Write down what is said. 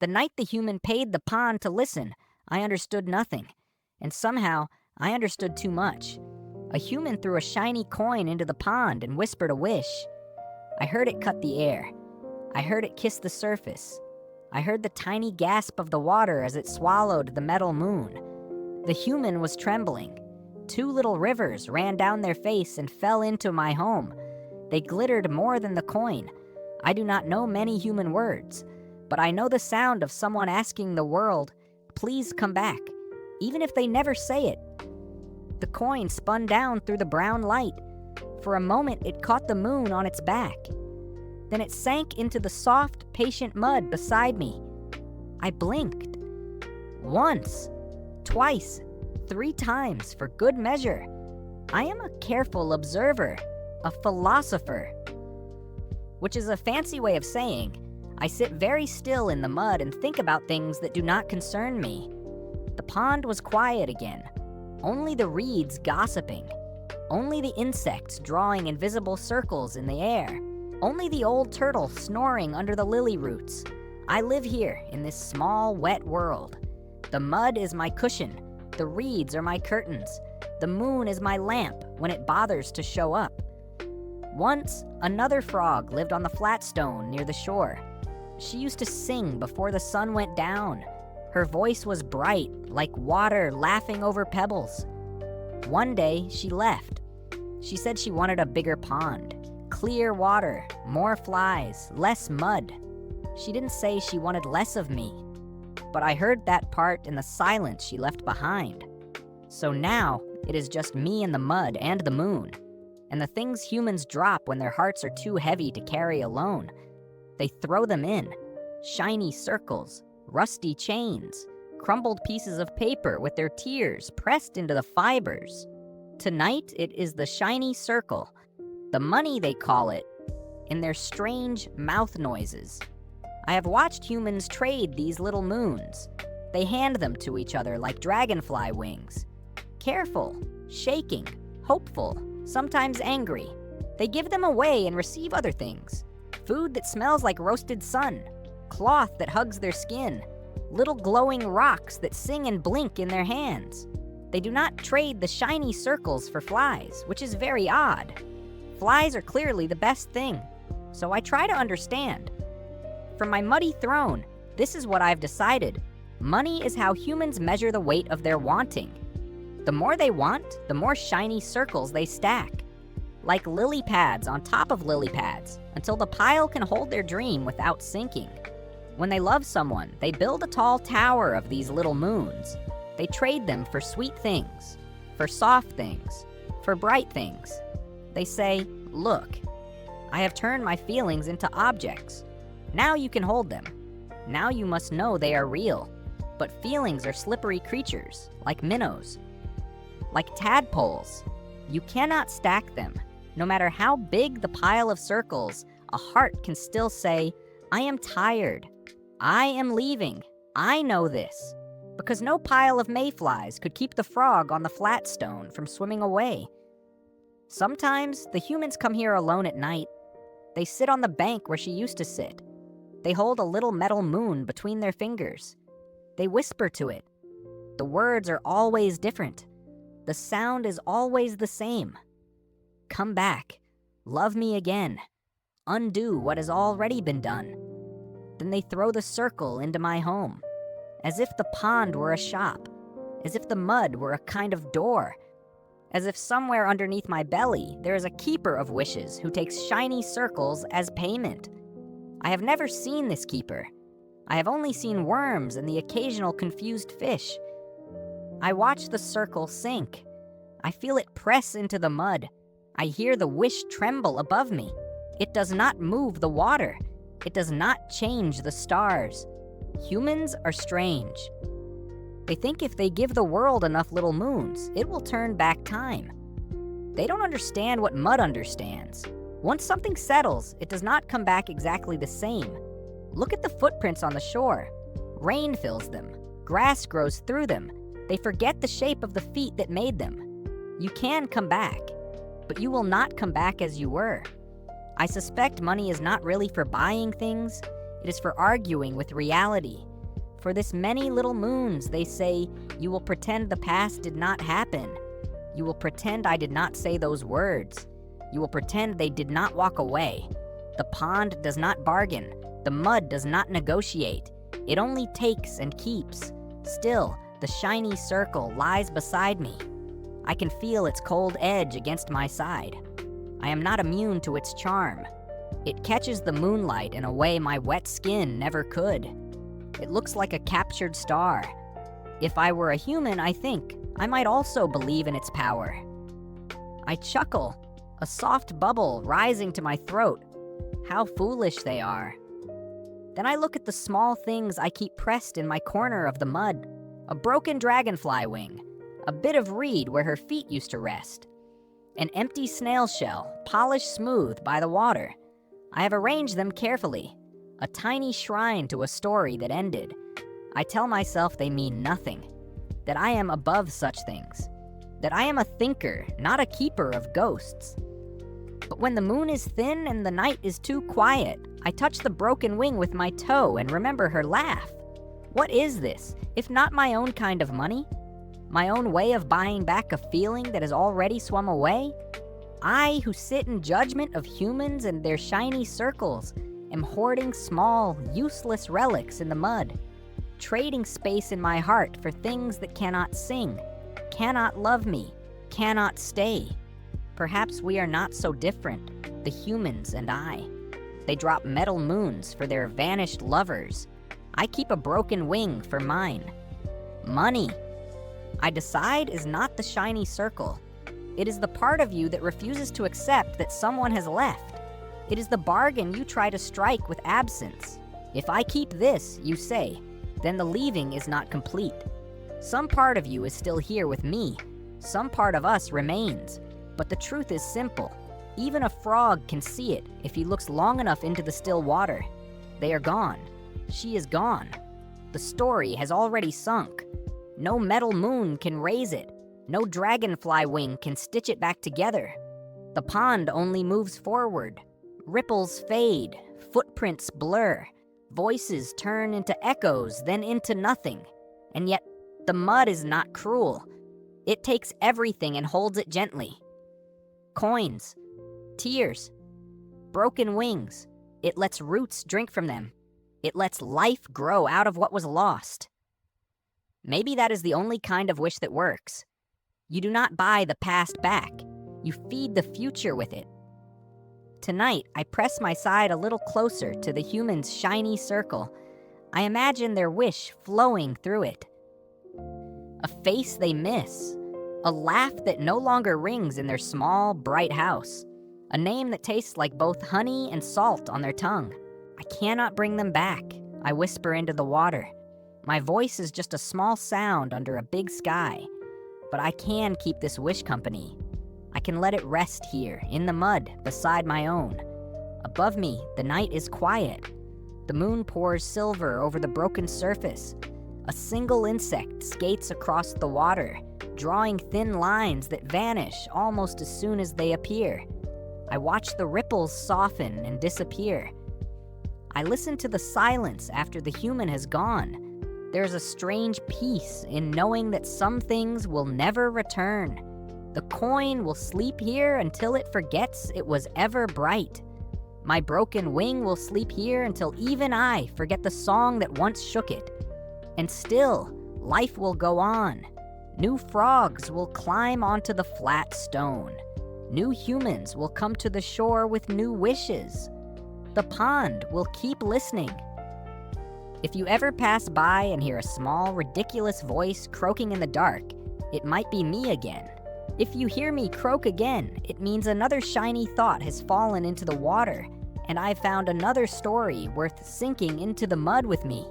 The night the human paid the pond to listen, I understood nothing. And somehow, I understood too much. A human threw a shiny coin into the pond and whispered a wish. I heard it cut the air. I heard it kiss the surface. I heard the tiny gasp of the water as it swallowed the metal moon. The human was trembling. 2 little rivers ran down their face and fell into my home. They glittered more than the coin. I do not know many human words, but I know the sound of someone asking the world, "Please come back," even if they never say it. The coin spun down through the brown light. For a moment, it caught the moon on its back. Then it sank into the soft, patient mud beside me. I blinked. Once, twice, 3 times for good measure. I am a careful observer, a philosopher. Which is a fancy way of saying, I sit very still in the mud and think about things that do not concern me. The pond was quiet again. Only the reeds gossiping. Only the insects drawing invisible circles in the air. Only the old turtle snoring under the lily roots. I live here in this small, wet world. The mud is my cushion. The reeds are my curtains. The moon is my lamp when it bothers to show up. Once, another frog lived on the flat stone near the shore. She used to sing before the sun went down. Her voice was bright, like water laughing over pebbles. One day, she left. She said she wanted a bigger pond. Clear water, more flies, less mud. She didn't say she wanted less of me. But I heard that part in the silence she left behind. So now, it is just me and the mud and the moon. And the things humans drop when their hearts are too heavy to carry alone. They throw them in. Shiny circles, rusty chains, crumbled pieces of paper with their tears pressed into the fibers. Tonight, it is the shiny circle. The money, they call it, in their strange mouth noises. I have watched humans trade these little moons. They hand them to each other like dragonfly wings. Careful, shaking, hopeful, sometimes angry. They give them away and receive other things. Food that smells like roasted sun, cloth that hugs their skin, little glowing rocks that sing and blink in their hands. They do not trade the shiny circles for flies, which is very odd. Flies are clearly the best thing, so I try to understand. From my muddy throne, this is what I've decided. Money is how humans measure the weight of their wanting. The more they want, the more shiny circles they stack. Like lily pads on top of lily pads, until the pile can hold their dream without sinking. When they love someone, they build a tall tower of these little moons. They trade them for sweet things, for soft things, for bright things. They say, "Look, I have turned my feelings into objects. Now you can hold them. Now you must know they are real. But feelings are slippery creatures, like minnows, like tadpoles. You cannot stack them. No matter how big the pile of circles, a heart can still say, 'I am tired. I am leaving. I know this.' Because no pile of mayflies could keep the frog on the flat stone from swimming away. Sometimes the humans come here alone at night. They sit on the bank where she used to sit. They hold a little metal moon between their fingers. They whisper to it. The words are always different. The sound is always the same. Come back. Love me again. Undo what has already been done. Then they throw the circle into my home, as if the pond were a shop, as if the mud were a kind of door, as if somewhere underneath my belly there is a keeper of wishes who takes shiny circles as payment. I have never seen this keeper. I have only seen worms and the occasional confused fish. I watch the circle sink. I feel it press into the mud. I hear the wish tremble above me. It does not move the water. It does not change the stars. Humans are strange. They think if they give the world enough little moons, it will turn back time. They don't understand what mud understands. Once something settles, it does not come back exactly the same. Look at the footprints on the shore. Rain fills them. Grass grows through them. They forget the shape of the feet that made them. You can come back, but you will not come back as you were. I suspect money is not really for buying things. It is for arguing with reality. For this many little moons, they say, you will pretend the past did not happen. You will pretend I did not say those words. You will pretend they did not walk away. The pond does not bargain. The mud does not negotiate. It only takes and keeps. Still, the shiny circle lies beside me. I can feel its cold edge against my side. I am not immune to its charm. It catches the moonlight in a way my wet skin never could. It looks like a captured star. If I were a human, I think, I might also believe in its power. I chuckle, a soft bubble rising to my throat. How foolish they are. Then I look at the small things I keep pressed in my corner of the mud. A broken dragonfly wing, a bit of reed where her feet used to rest, an empty snail shell, polished smooth by the water. I have arranged them carefully, a tiny shrine to a story that ended. I tell myself they mean nothing, that I am above such things, that I am a thinker, not a keeper of ghosts. But when the moon is thin and the night is too quiet, I touch the broken wing with my toe and remember her laugh. What is this, if not my own kind of money? My own way of buying back a feeling that has already swum away? I, who sit in judgment of humans and their shiny circles, am hoarding small, useless relics in the mud, trading space in my heart for things that cannot sing, cannot love me, cannot stay. Perhaps we are not so different, the humans and I. They drop metal moons for their vanished lovers. I keep a broken wing for mine. Money, I decide, is not the shiny circle. It is the part of you that refuses to accept that someone has left. It is the bargain you try to strike with absence. If I keep this, you say, then the leaving is not complete. Some part of you is still here with me. Some part of us remains. But the truth is simple. Even a frog can see it if he looks long enough into the still water. They are gone. She is gone. The story has already sunk. No metal moon can raise it. No dragonfly wing can stitch it back together. The pond only moves forward. Ripples fade, footprints blur, voices turn into echoes, then into nothing. And yet, the mud is not cruel. It takes everything and holds it gently. Coins, tears, broken wings. It lets roots drink from them. It lets life grow out of what was lost. Maybe that is the only kind of wish that works. You do not buy the past back. You feed the future with it. Tonight, I press my side a little closer to the human's shiny circle. I imagine their wish flowing through it. A face they miss. A laugh that no longer rings in their small, bright house. A name that tastes like both honey and salt on their tongue. I cannot bring them back, I whisper into the water. My voice is just a small sound under a big sky. But I can keep this wish company. I can let it rest here, in the mud, beside my own. Above me, the night is quiet. The moon pours silver over the broken surface. A single insect skates across the water, drawing thin lines that vanish almost as soon as they appear. I watch the ripples soften and disappear. I listen to the silence after the human has gone. There's a strange peace in knowing that some things will never return. The coin will sleep here until it forgets it was ever bright. My broken wing will sleep here until even I forget the song that once shook it. And still, life will go on. New frogs will climb onto the flat stone. New humans will come to the shore with new wishes. The pond will keep listening. If you ever pass by and hear a small, ridiculous voice croaking in the dark, it might be me again. If you hear me croak again, it means another shiny thought has fallen into the water, and I've found another story worth sinking into the mud with me.